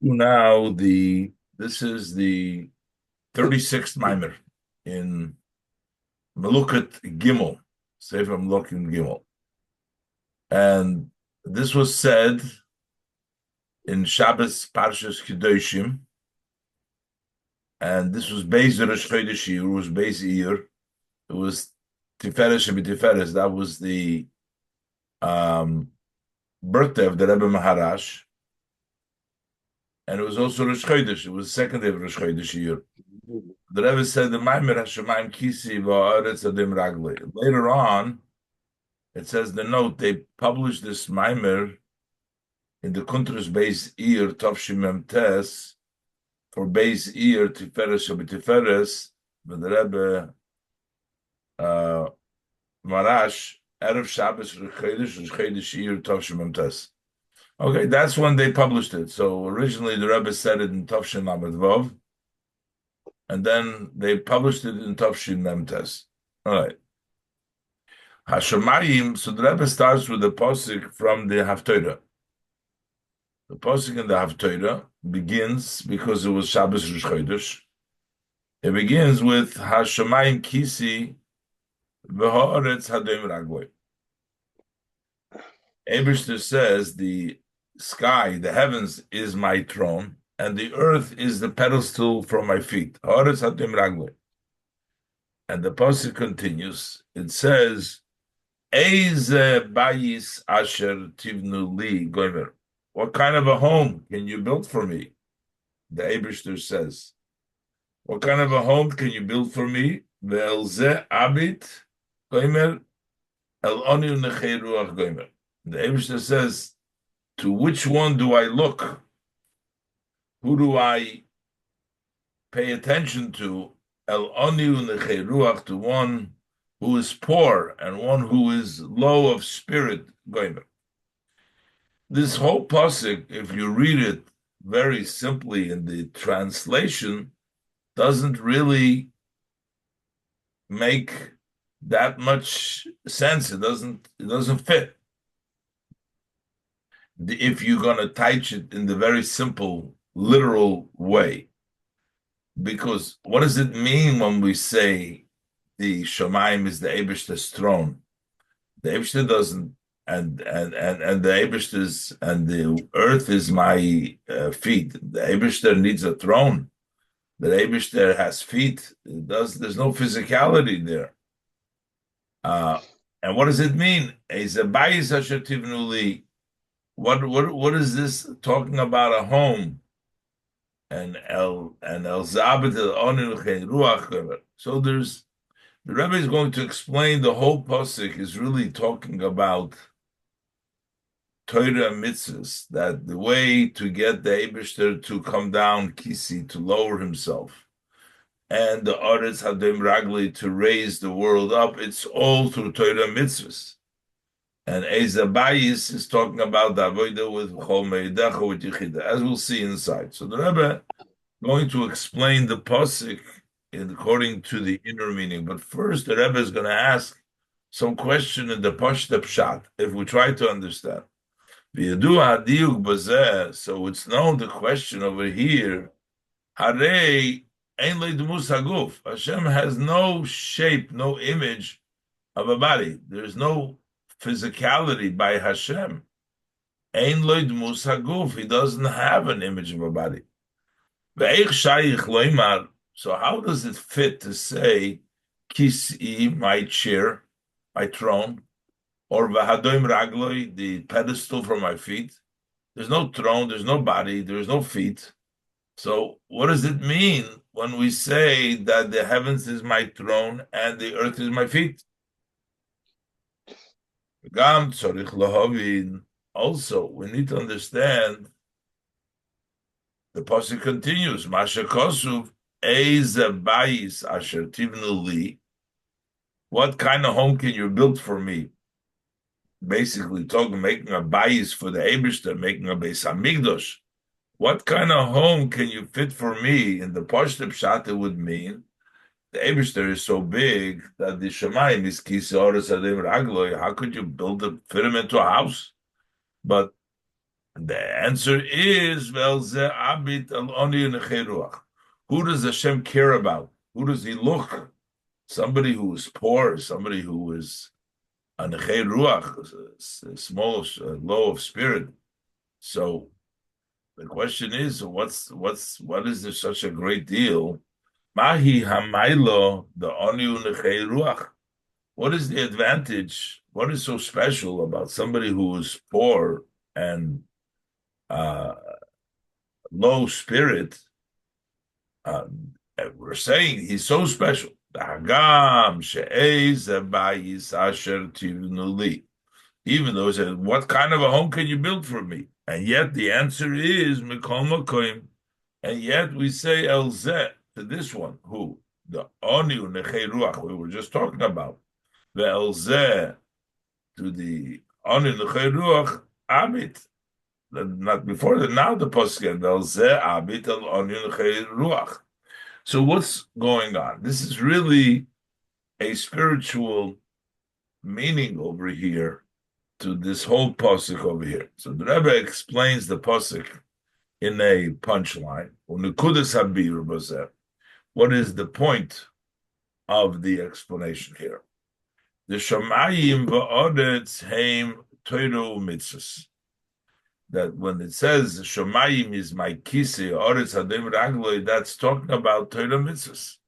Now this is the 36th mimer in Melukat Gimel, Sefer Melukat Gimel. And this was said in Shabbos Parshas Kedoshim, and this was based on Rosh Chodesh Iyar, it was based Eir. It was Tiferes Shebetiferes. That was the birthday of the Rebbe Maharash. And it was also Rosh Chodesh. It was the second day of Rosh Chodesh Iyar. The Rebbe said the Maimer Hashemayim Kisi Va'aretz Adom Ragli. Later on, it says the note they published this Maimer in the Kuntrus Beis Eir Tovshim Mem Tes for Beis Eir Tiferes Shebetiferes. But the Rebbe Marash Erev Shabbos Rosh Chodesh Eir Tovshim Mem Tes. Okay, that's when they published it. So originally the Rebbe said it in Tovshin Lamed Vav, and then they published it in Tovshin Mem Tes. All right. Hashemayim. So the Rebbe starts with the posik from the Haftorah. The posik in the Haftorah begins because it was Shabbos Rosh Chodesh. It begins with Hashemayim Kisi v'Ha'aretz Hadom Ragli. Eibishter says the sky, the heavens, is my throne, and the earth is the pedestal for my feet. Ha'aretz Hadom Ragli. And the posik continues. It says, Eize bayis asher tivnu li gomer. What kind of a home can you build for me? The Eibishter says. What kind of a home can you build for me? Ve'elze abit gomer el oni unechei ruach gomer. The Eibishter says, to which one do I look? Who do I pay attention to? El oni unechei ruach, to one who is poor and one who is low of spirit, gomer. This whole pasuk, if you read it very simply in the translation, doesn't really make that much sense. It doesn't fit. If you're going to teach it in the very simple, literal way, because what does it mean when we say the Shamayim is the Eibishter's throne? The Eibishter doesn't, and the Eibishter's and the earth is my feet. The Eibishter needs a throne. The Eibishter has feet. There's no physicality there. And what does it mean? What is this talking about? A home? And el zabit el onin ruach. So the Rebbe is going to explain the whole pasuk is really talking about Torah mitzvahs, that the way to get the Eibishter to come down, kisi, to lower himself, and the Aretz Hadom Ragli, to raise the world up, it's all through Torah mitzvahs. And Ezabayis is talking about the Avodah with Chol Meidecha, with Yichida, as we'll see inside. So the Rebbe going to explain the pasuk according to the inner meaning. But first, the Rebbe is going to ask some question in the Pashta Pshat, if we try to understand. So it's known the question over here, Harei ein leidmus haguf. Hashem has no shape, no image of a body. There's no physicality by Hashem. Ein leidmus haguf. He doesn't have an image of a body. Ve'eich shayich loimar. So how does it fit to say, Kis'i, my chair, my throne, or V'hadom Ragloi, the pedestal for my feet? There's no throne, there's no body, there's no feet. So what does it mean when we say that the heavens is my throne and the earth is my feet? Also, we need to understand, the pasuk continues, Masha Kosuv, Eize asher tivnu li. What kind of home can you build for me? Basically, making a bayis for the Eibishter, making a Beis Hamikdash. What kind of home can you fit for me? In the Pashta Pshat, it would mean the Eibishter is so big that the Shemayim is Kisei Hadom Ragli. How could you fit him into a house? But And the answer is, Vel ze abit al oni nechei ruach. Who does Hashem care about? Who does he look? Somebody who is poor, somebody who is a nechei ruach, small, low of spirit. So the question is, what is there such a great deal? Mahi hamailo the oni nechei ruach. What is the advantage? What is so special about somebody who is poor and low spirit? We're saying he's so special. Even though he said, what kind of a home can you build for me? And yet the answer is Mikol Makoim. And yet we say El Zeh to this one, who? The Oni Nechei Ruach we were just talking about. The El Zeh to the Oni Nechei Ruach Abit. Not before that, now the Posken, El Zeh Abit El Oni Nechei Ruach. So what's going on? This is really a spiritual meaning over here to this whole pasuk over here. So the Rebbe explains the pasuk in a punchline. What is the point of the explanation here? The shamayim va'aretz heim Torah mitzvos. That when it says Shomayim is my kisi, Ha'aretz hadom רגלי, that's talking about Torah mitzvahs.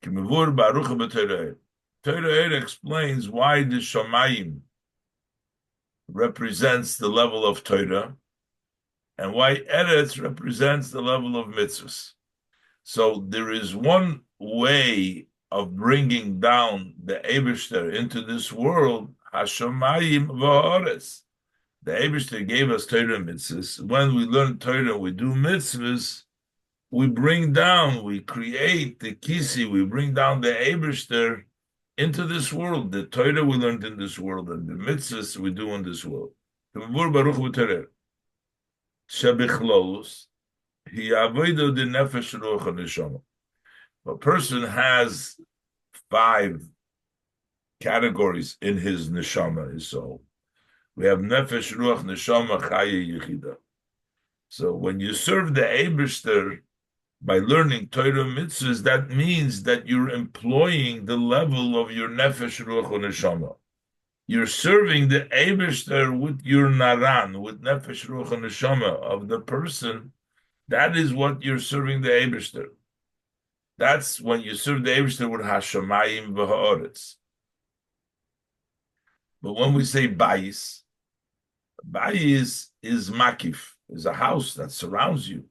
Kimevur baruch b'Torah. Torah explains why the Shomayim represents the level of Torah, and why Eretz represents the level of mitzvahs. So there is one way of bringing down the Eibishter into this world, Hashomayim v'Ha'aretz. The Eibishter gave us Torah mitzvahs. When we learn Torah, we do mitzvahs, we bring down, we create the kisi, we bring down the Eibishter into this world. The Torah we learned in this world, and the mitzvahs we do in this world. A person has 5 categories in his neshama, his soul. We have nefesh, ruach, neshama, chaya, yechida. So when you serve the Eibishter by learning Torah mitzvahs, that means that you're employing the level of your nefesh, ruach, and neshama. You're serving the Eibishter with your naran, with nefesh, ruach, and neshama of the person. That is what you're serving the Eibishter. That's when you serve the Eibishter with hashamayim v'ha'aretz. But when we say bayis is makif, is a house that surrounds you.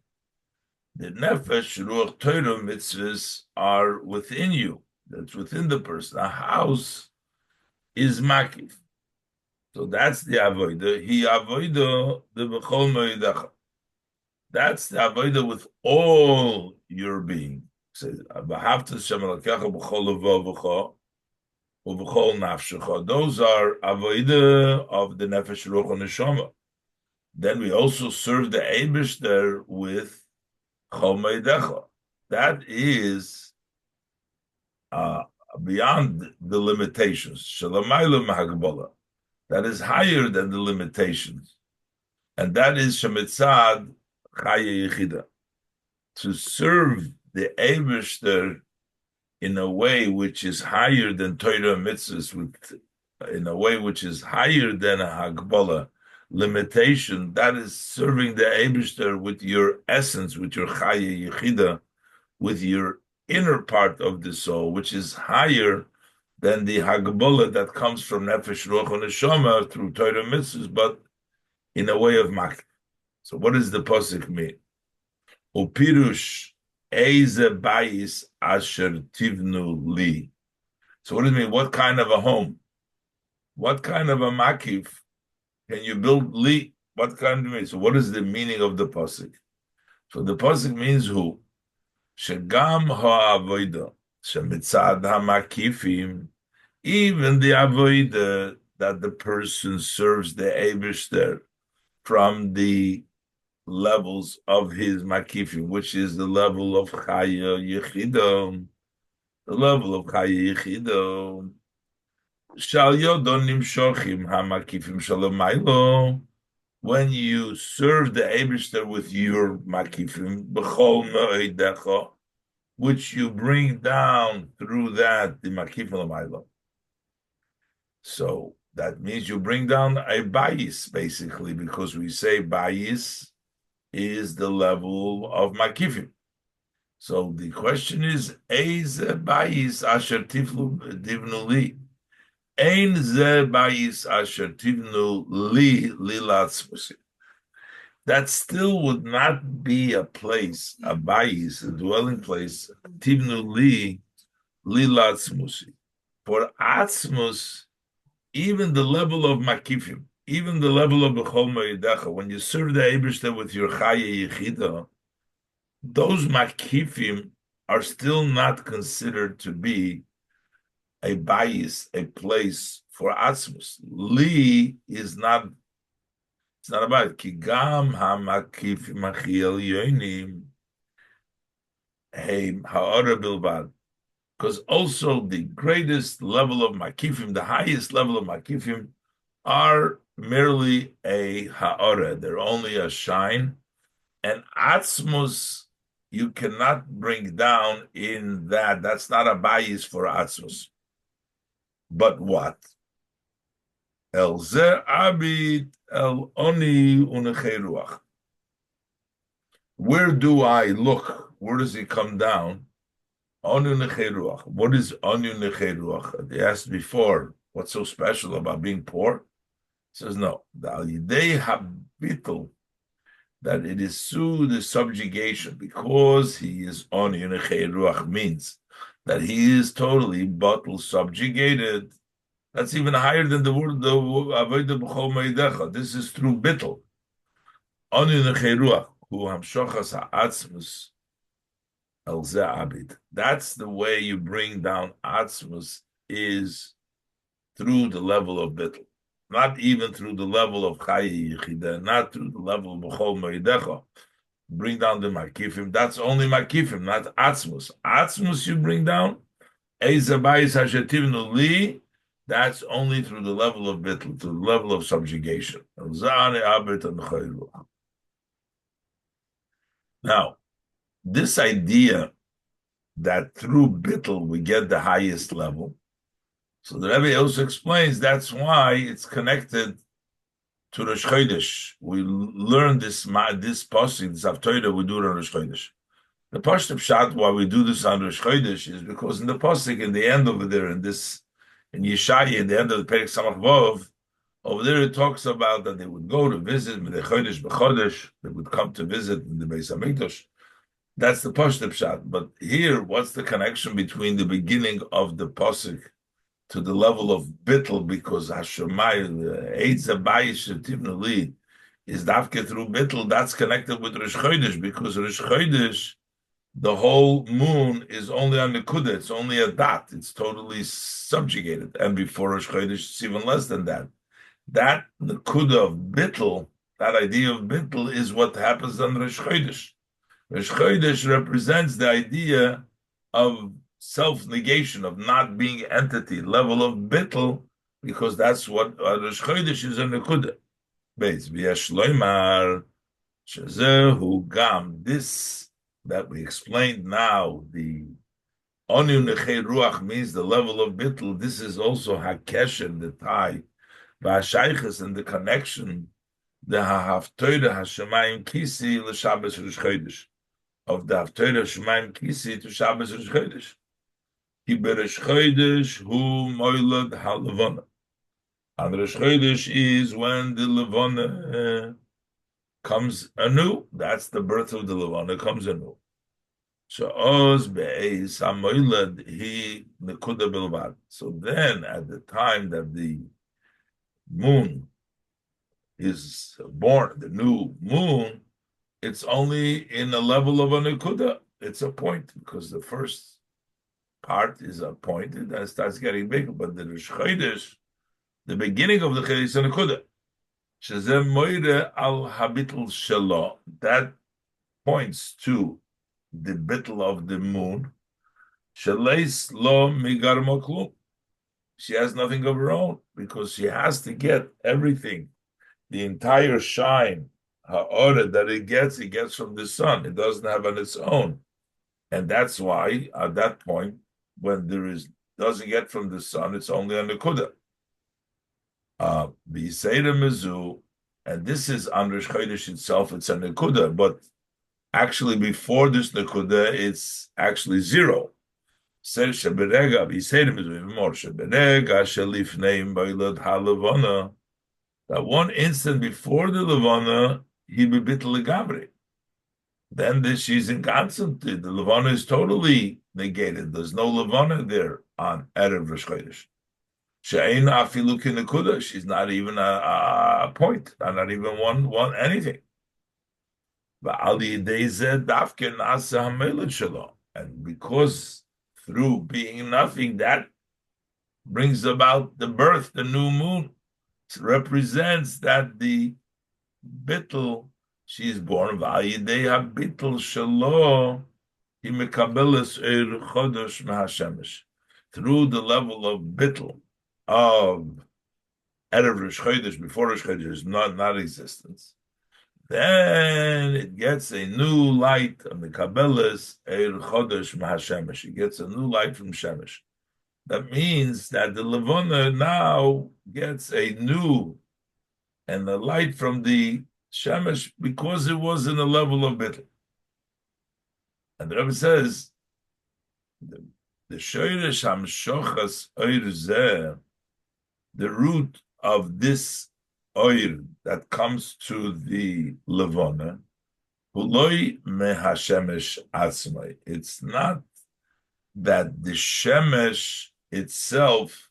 The nefesh, ruach, Torah mitzvahs are within you. That's within the person. A house is makif. So that's the avodah. He avodah the b'chol moedecha. That's the avodah with all your being. Says v'havta Shem Elokecha b'chol levavecha. Those are avodah of the nefesh, ruach, and neshama. Then we also serve the Eibishter with chol moedecha. That is beyond the limitations. Shalamayla mahagbola. That is higher than the limitations, and that is shemitzad chaya yechida. To serve the Eibishter in a way which is higher than Torah mitzvahs, in a way which is higher than a Hagbola limitation, that is serving the Eibishter with your essence, with your Chaya Yechida, with your inner part of the soul, which is higher than the Hagbola that comes from Nefesh, Ruach, and Neshama through Torah mitzvahs, but in a way of Makif. So what does the Pasuk mean? Upirush Eize bayis asher tivnu li. So what does it mean? What kind of a home? What kind of a makif can you build li? What kind of mean? So what is the meaning of the pasuk? So the pasuk means who? Shegam ha'avodah shemitzad ha'makifim. Even the avodah that the person serves the Eibishter from the levels of his makifim, which is the level of chaya yechidom, the level of chaya yechidom. Shal yodon nimshochim hamakifim shalomaylo. when you serve the Eibishter with your makifim, b'chol me'odecha, which you bring down through that, the makifim l'maylo. So that means you bring down a bayis, basically, because we say bayis is the level of makifim. So the question is, Eiz bayis asher tivnu li. Ein ze bayis asher tivnu li lilatzmusi. That still would not be a place, a bayis, a dwelling place, tivnu li lilatzmusi. For atzmus, even the level of makifim, even the level of b'chol me'odecha, when you serve the Eibishter with your chaya yechida, those makifim are still not considered to be a bayis, a place for atzmus. Li is not, it's not about it. Ki gam ha-makifim achiel yoinim heim ha'ora bilbad. Because also the greatest level of makifim, the highest level of makifim, are merely a ha'ora. They're only a shine. And atzmus, you cannot bring down in that. That's not a bayis for atzmus. But what? El ze abid el oni unechei ruach. Where do I look? Where does it come down? Onu nechei ruach. What is onu nechei ruach? They asked before, what's so special about being poor? He says, no. The alidei habitul, that it is through the subjugation, because he is onu nechei ruach, means that he is totally bottle subjugated. That's even higher than the word the avodah b'chol me'odecha. This is through bittul. Onu nechei ruach hu hamshochas ha'atzmus el ze abid. That's the way you bring down atzmus, is through the level of bittul, not even through the level of chaya yichida, not through the level of b'chol me'odecha. Bring down the makifim. That's only makifim, not atzmus. Atzmus you bring down. Eiz bayis asher tivnu li. That's only through the level of bittul, to the level of subjugation. Now, this idea that through bittul we get the highest level, so the Rebbe also explains that's why it's connected to Rosh Chodesh. We learn this pasuk, this haftorah we do it on Rosh Chodesh. The pashut pshat why we do this on Rosh Chodesh is because in the pasuk, in the end over there, in Yeshaya, at the end of the Perek Samach Vov, over there it talks about that they would go to visit Midei Chodesh b'Chodesh, they would come to visit in the Beis Hamikdash. That's the pashut pshat. But here, what's the connection between the beginning of the pasuk to the level of bittul? Because Hashemayim, Eitz Abayis Shetivnu Li, is dafke through bittul. That's connected with Rosh Chodesh, because Rosh Chodesh, the whole moon is only on the kuda. It's only a dot. It's totally subjugated. And before Rosh Chodesh, it's even less than that. That the kuda of bittul, that idea of bittul, is what happens on Rosh Chodesh. Rosh Chodesh represents the idea of self-negation, of not being entity, level of bittul, because that's what Rosh Chodesh is in the kuda. Beis v'yesh loymar shezehu gam, this that we explained now, the onu nechei ruach means the level of bittul. This is also hakesher, the tie, v'hashayches, and the connection, the haftorah hashemayim kisi l'shabbos Rosh Chodesh, of the haftorah hashemayim kisi to Shabbos Rosh Chodesh. Ki berosh Chodesh hu moilad haLevana. And Rosh Chodesh is when the Levana comes anew. That's the birth of the Levana, comes anew. So Oz be'ez hamoilad he nekuda bilvad. So then, at the time that the moon is born, the new moon, it's only in the level of a nekuda. It's a point, because the first part is a point, and then it starts getting bigger. But the Rosh Chodesh, the beginning of the Chodesh is a nekuda. Shezeh moire al habitul shelo. That points to the bittul of the moon. Sheleis lo migarmo klum. She has nothing of her own, because she has to get everything the entire shine, ha'oret, that it gets from the sun. It doesn't have on its own. And that's why, at that point, when doesn't get from the sun, it's only on the kuda. B'yiseira mezu, and this is on Rosh Chodesh itself, it's a nekuda, but actually before this nekuda, it's actually zero. Says sheberega b'yiseira mezu, even more, sheberega shelifneim b'ilad ha'levana, that one instant before the levana, he be bittul legabri. Then she's inconstant. The levana is totally negated. There's no levana there on Erev Rosh Chodesh. She'ein afilu kinekuda. She's not even a point. Not even one anything. And because through being nothing, that brings about the birth, the new moon. It represents that the bittul, she is born v'ayidei bittul shelo he mekabeles eir chodesh mahashemesh, through the level of bittul of erev Rosh Chodesh, before Rosh Chodesh is not existence. Then it gets a new light of mekabeles eir chodesh mahashemesh. It gets a new light from shemesh. That means that the levana now gets a new and the light from the shemesh because it was in a level of bittul. And the Rebbe says, the shoyresh hamshochas oir zeh, the root of this oir that comes to the levana, huloi mehashemesh atzmai. It's not that the shemesh itself,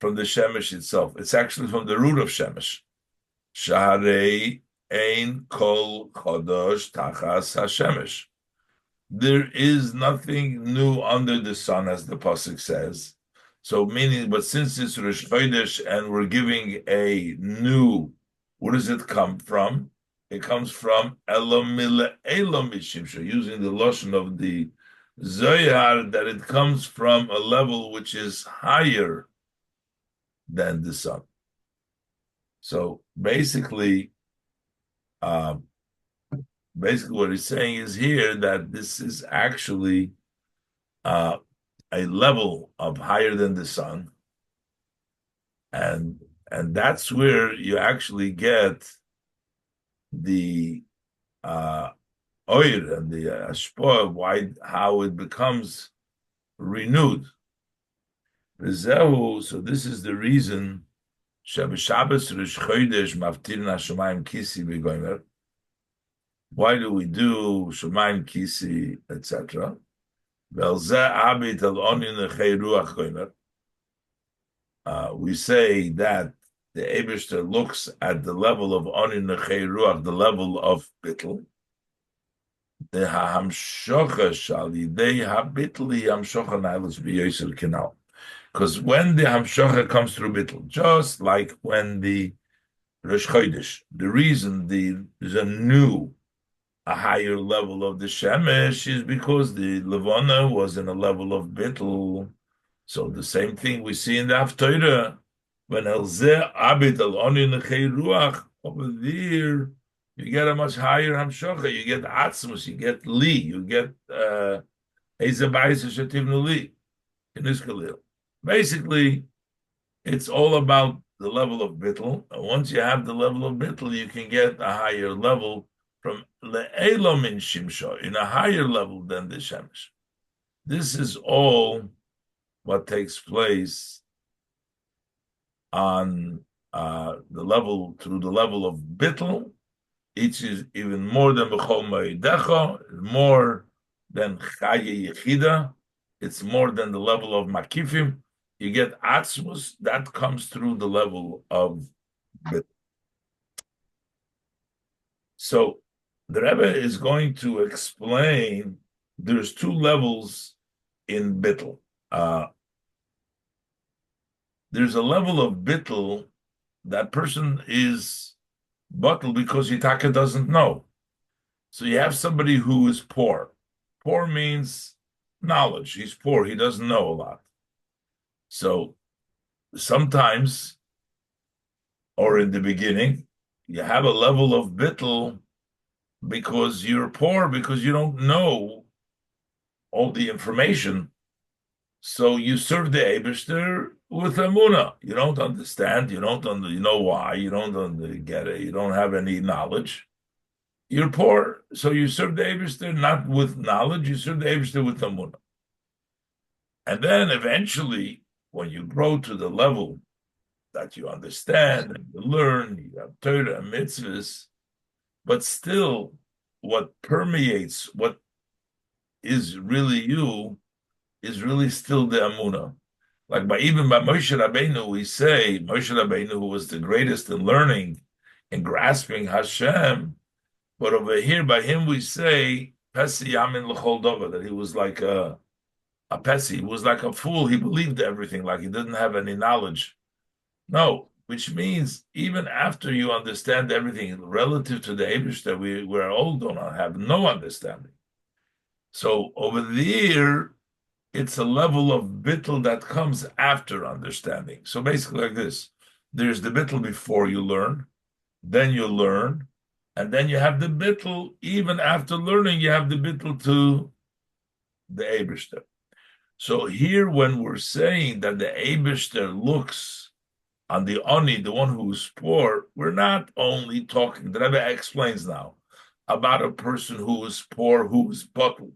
from the shemesh itself, it's actually from the root of shemesh. Shaharei ein kol chodosh tachas hashemesh. There is nothing new under the sun, as the pasuk says. So meaning, but since it's Rosh Chodesh and we're giving a new, where does it come from? It comes from Elom mila Elom Mishimsha, using the lotion of the Zohar, that it comes from a level which is higher than the sun. So basically what he's saying is here that this is actually a level of higher than the sun, and that's where you actually get the oir and the ashpah, why how it becomes renewed. So this is the reason. Shabbos Rosh Chodesh maftirin hashamayim kisi b'gomer. Why do we do Shemayim Kisi, etc.? We say that the Eibishter looks at the level of Onin Nechei Ruach, the level of Bittel. The Hamshocha Shalidei HaBittel Hamshocha Nailus B'Yoser Kinal. Because when the Hamshocha comes through Bittel, just like when the Rosh Chodesh, the reason there's a higher level of the shemesh is because the levana was in a level of bittul. So the same thing we see in the Haftorah, when elzeh abit al oni nechei ruach, over there you get a much higher hamshocha, you get atzmus, you get li, you get ezebayis shetivnu li in Iskalil. Basically, it's all about the level of bittul. And once you have the level of bittul, you can get a higher level from le'elom in shimsho, in a higher level than the shemesh. This is all what takes place on the level, through the level of bittul. Each is even more than b'chol moedecha, more than chaye yechida. It's more than the level of makifim. You get atzmus, that comes through the level of bittul. So the Rebbe is going to explain there's two levels in bittul. There's a level of bittul that person is bottled because Yitaka doesn't know. So you have somebody who is poor. Poor means knowledge. He's poor. He doesn't know a lot. So sometimes, or in the beginning, you have a level of bittul because you're poor, because you don't know all the information. So you serve the Eibishter with Amuna. You don't understand. You know why. You don't get it. You don't have any knowledge. You're poor. So you serve the Eibishter not with knowledge. You serve the Eibishter with Amuna. And then eventually, when you grow to the level that you understand and you learn, you have Torah and mitzvahs, but still what permeates, what is really you, is really still the Amunah. Like even by Moshe Rabbeinu, we say Moshe Rabbeinu, who was the greatest in learning and grasping Hashem, but over here by him we say Pesi Yamin L'chol Dova, that he was like a Pesi, he was like a fool. He believed everything, like he didn't have any knowledge. No, which means even after you understand everything relative to the Eibush that we're all don't have no understanding. So over there, it's a level of bittul that comes after understanding. So basically like this, there's the bittul before you learn, then you learn, and then you have the bittul, even after learning, you have the bittul to the Eibishter. So here, when we're saying that the Eibishter looks on the Oni, the one who is poor, we're not only talking, the Rebbe explains now, about a person who is poor, who is bottled.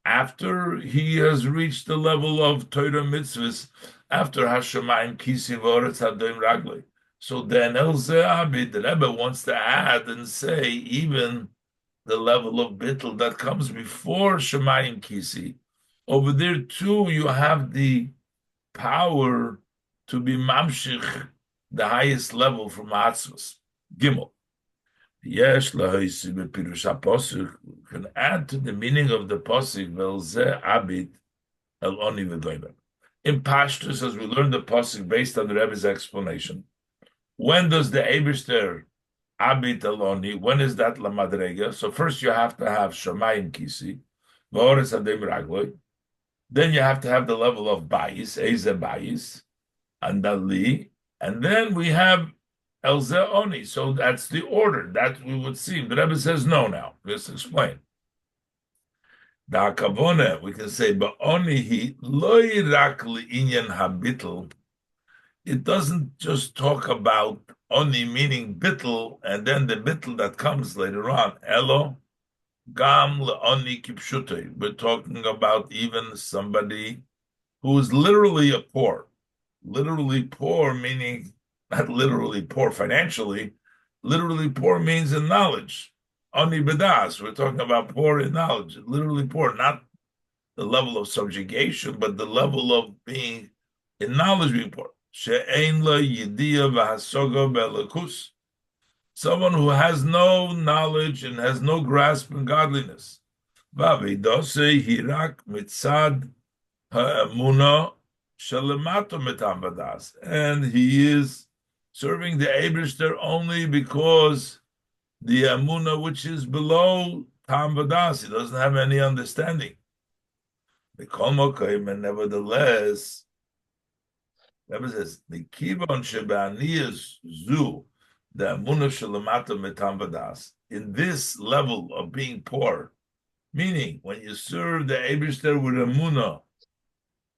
After he has reached the level of Torah mitzvahs, after Hashemayim Kisi V'Aretz Hadom Ragli. So then El Abid, the Rebbe wants to add and say even the level of bittul that comes before Shemayim Kisi. Over there too, you have the power to be mamshich, the highest level from Atzvos. Gimel. Yes, lahoisi bepirush haposuk can add to the meaning of the posuk velze abid el oni v'goyim. In Pashtus, as we learned the posuk based on the Rebbe's explanation, when does the Eibishter abid el oni? When is that la madrega? So first you have to have shamayim kisi, v'aretz hadom ragli. Then you have to have the level of bayis, eze bayis, and dali, and then we have El Oni. So that's the order that we would see. The Rebbe says no now. Let's explain. Da kavone, we can say ba'oni hi loy rak li'inyan habitl. It doesn't just talk about oni meaning bitl and then the bitl that comes later on. Elo gam le'oni kipshutei. We're talking about even somebody who is literally a poor. Literally poor meaning not literally poor financially, literally poor means in knowledge. Oni bedas, we're talking about poor in knowledge, literally poor, not the level of subjugation, but the level of being in knowledge being poor. She'ein la yidiya v'hasoga be'elakus. Someone who has no knowledge and has no grasp in godliness. V'avidose hirak mitzad ha'emuna shalemato mitam vadas. And he is serving the Eibishter only because the Amuna, which is below Tam Vadas, he doesn't have any understanding. The Kolmokaim, and nevertheless, Rebbe says, the Kibon Shebaniyas Zu, the Amuna Shalamata Metam Vadas, in this level of being poor, meaning when you serve the Eibishter with Amuna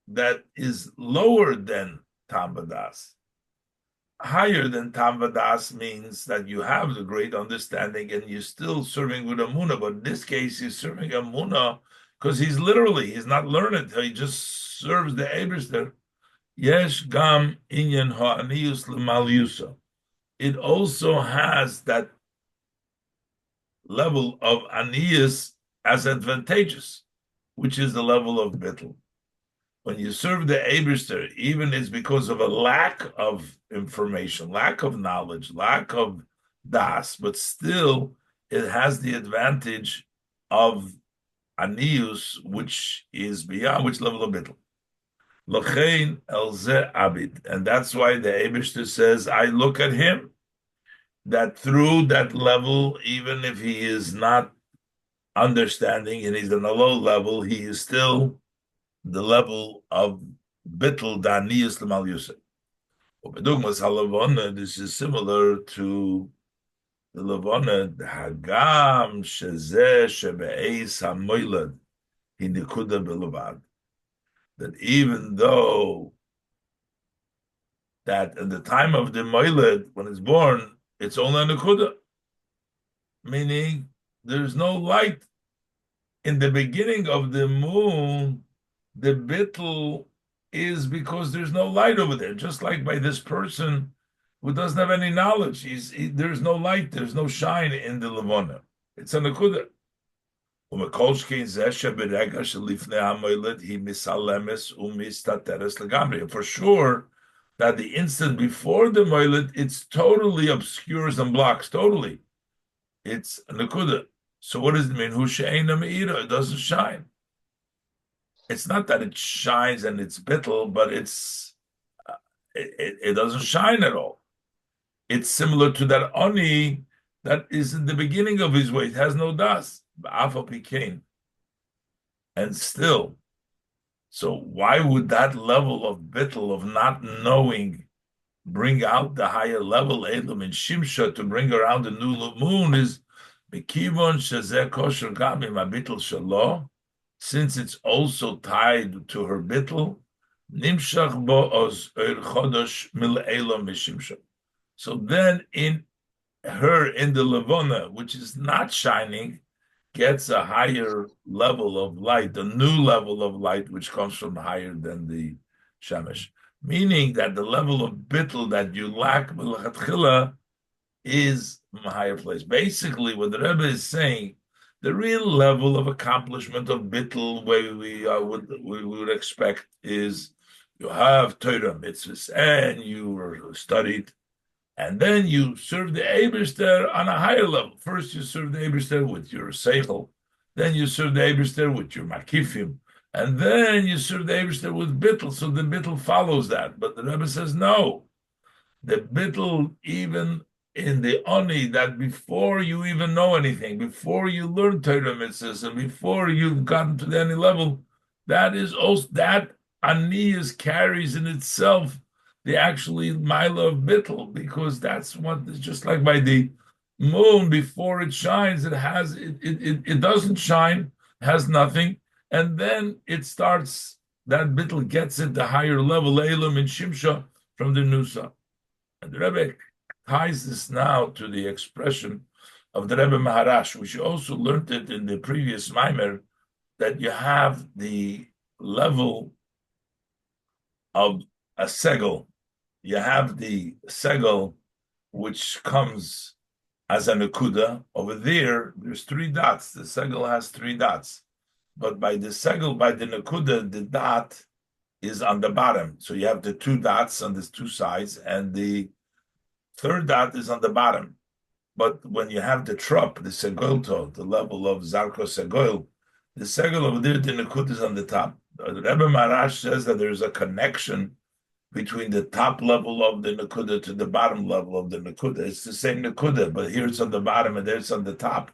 that is lower than Tam Vadas, higher than Tam Vadas means that you have the great understanding and you're still serving with Amuna, but in this case, he's serving Amuna because he's not learned. He just serves the Eibishter. Yesh gam inyan ha'aniyus l'mal yusa. It also has that level of aniyus as advantageous, which is the level of bittul. When you serve the Eibishter, even it's because of a lack of information, lack of knowledge, lack of das, but still it has the advantage of anius, which is beyond which level of bittul. L'chein elze abid, and that's why the Eibishter says, "I look at him." That through that level, even if he is not understanding and he's on a low level, he is still the level of bittul daniyus l'mal yusef. This is similar to the Levana, the Hagam Shezeh Shebe'eis HaMoilad Hi Nekuda B'Levad. That even though that at the time of the Moilad, when it's born, it's only a Nekuda, meaning there's no light. In the beginning of the moon, the bittul is because there's no light over there, just like by this person who doesn't have any knowledge. There's no light, there's no shine in the Levana. It's a Nekuda. For sure, that the instant before the Moiled, it's totally obscures and blocks, totally. It's a Nekuda. So what does it mean? It doesn't shine. It's not that it shines and it's bittul, but it doesn't shine at all. It's similar to that oni that is in the beginning of his way. It has no das. And still, so why would that level of bittul, of not knowing, bring out the higher level Elam in Shimsha to bring around the new moon is Bekivon Shazeh Kosher Gamim Abitul Shalo, since it's also tied to her bittul, Nimshach Bo Oz Er Chodosh Mil Elam Mishimsha. So then in her, in the Levona, which is not shining, gets a higher level of light, a new level of light, which comes from higher than the Shemesh. Meaning that the level of bittul that you lack b'lechatchila is from a higher place. Basically, what the Rebbe is saying, the real level of accomplishment of bittul, where we would expect, is you have Torah mitzvahs and you studied, and then you serve the Eibishter on a higher level. First, you serve the Eibishter with your seichel, then you serve the Eibishter with your makifim, and then you serve the Eibishter with bittul. So the bittul follows that. But the Rebbe says no. The bittul, even in the oni, that before you even know anything, before you learn Torah mitzvahs, and before you've gotten to any level, that is also that aniyas carries in itself the actually mila of bittul, because that's what is just like by the moon before it shines, it doesn't shine, has nothing, and then it starts, that bittul gets it the higher level elam in shimsha from the nusa. And the Rebbe ties this now to the expression of the Rebbe Maharash, which you also learned it in the previous Maimer, that you have the level of a segel. You have the segel, which comes as a nekuda. Over there, there's 3 dots. The segel has 3 dots. But by the segel, by the nekuda, the dot is on the bottom. So you have the 2 dots on the 2 sides, and the 3rd dot is on the bottom. But when you have the trop, the segolto, the level of zarko segol, the segel over there, the nekud is on the top. The Rebbe Marash says that there's a connection between the top level of the nekuda to the bottom level of the nekuda. It's the same nekuda, but here it's on the bottom and there it's on the top.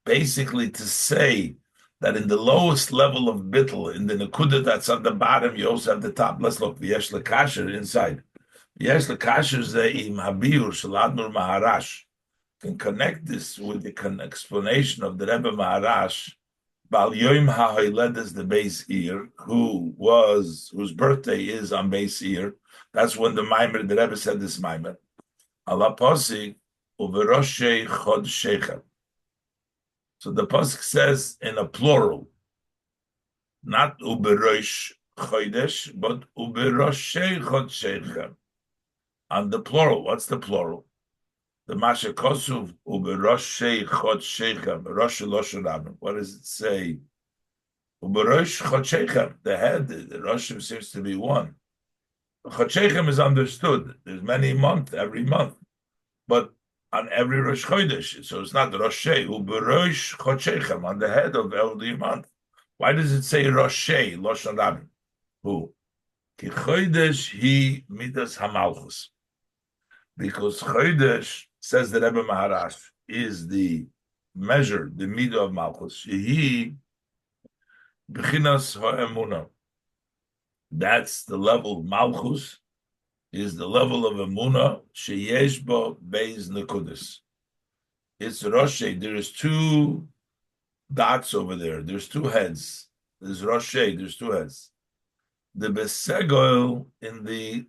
Basically, to say that in the lowest level of bittul, in the nekuda that's on the bottom, you also have the top. Let's look, v'yesh lekasher inside. V'yesh lekasher ze'im habiur shaladmur maharash. Can connect this with the explanation of the Rebbe Maharash, Bal Yom HaHoyled is the Beis Eir, whose birthday is on Beis Eir. That's when the Rebbe said this Maimer. Allah Posik Uberoshe Chod Shechem. So the Posik says in a plural, not Uberosh Chodesh, but Uberoshe Chod Shechem. On the plural, what's the plural? The Masha Kosuv Uberosh Chod Shechem, Rosh Loshanam. What does it say? Uberosh Chod Shechem, the head, the Roshim seems to be one. Chod Shechem is understood. There's many months, every month, but on every Rosh Chodesh. So it's not Rosh Uberosh Chod Shechem, on the head of every month. Why does it say Rosh Loshanam? Who? Ki Chodesh hi midas hamalchus. Because Chodesh, says the Rebbe Maharash, is the measure, the midah of Malchus. Shehi b'chinas ha'emunah. That's the level of Malchus, is the level of emunah sheyesh bo beis nekudas. It's Roshei. There's two dots over there. There's two heads. There's Roshei. There's two heads. The Besegol in the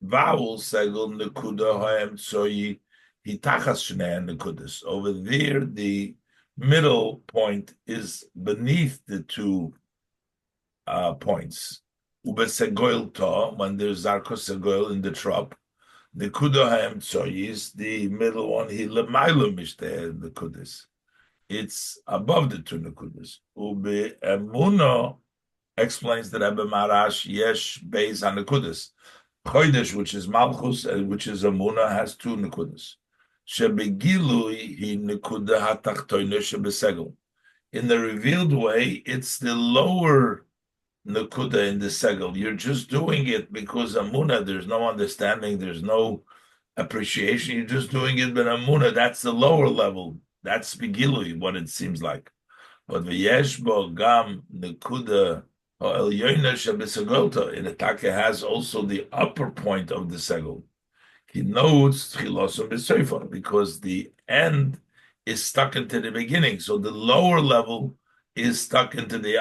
vowel segel nekuda haem tsoyi hitachas shnei nekudas. Over there, the middle point is beneath the two points. Ubesegoil to, when there's zarkosegoil in the trop, the kudahem tsoyis, the middle one, he lemailo mishteh nekudas. It's above the two nekudas. Ube emuno explains that Rebbe Marash yesh beis hanekudas. Chodesh, which is Malchus, which is Amuna, has two nekudas. Shebegilui hi nekuda hatachtoina shebesegel. In the revealed way, it's the lower nekuda in the segel. You're just doing it because Amuna, there's no understanding, there's no appreciation. You're just doing it, but Amuna, that's the lower level. That's begilui, what it seems like. But v'yeshbo gam nekuda it has also the upper point of the segel. He knows because the end is stuck into the beginning, so the lower level is stuck into the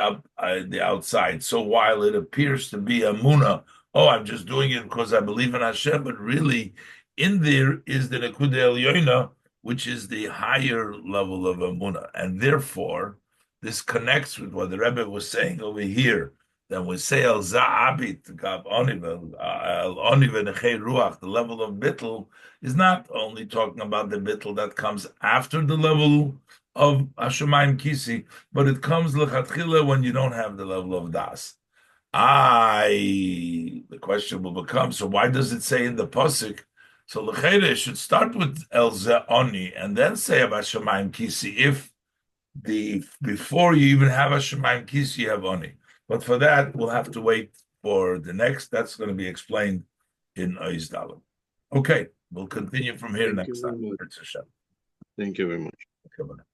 outside. So while it appears to be a muna, I'm just doing it because I believe in Hashem, but really in there is the nekuda elyoina, which is the higher level of amuna, and therefore this connects with what the Rebbe was saying over here. Then we say el za'abit gav oniv nechei ruach. The level of bittul is not only talking about the bittul that comes after the level of Hashemayim Kisi, but it comes lechatchila when you don't have the level of das. The question will become: so why does it say in the pasuk? So l'chayre should start with el za'oni and then say about Hashemayim Kisi if before you even have a Shemaim Kis, you have Oni. But for that, we'll have to wait for the next. That's going to be explained in Ois Dalam. Okay, we'll continue from here next time. Thank you very much. Okay, bye.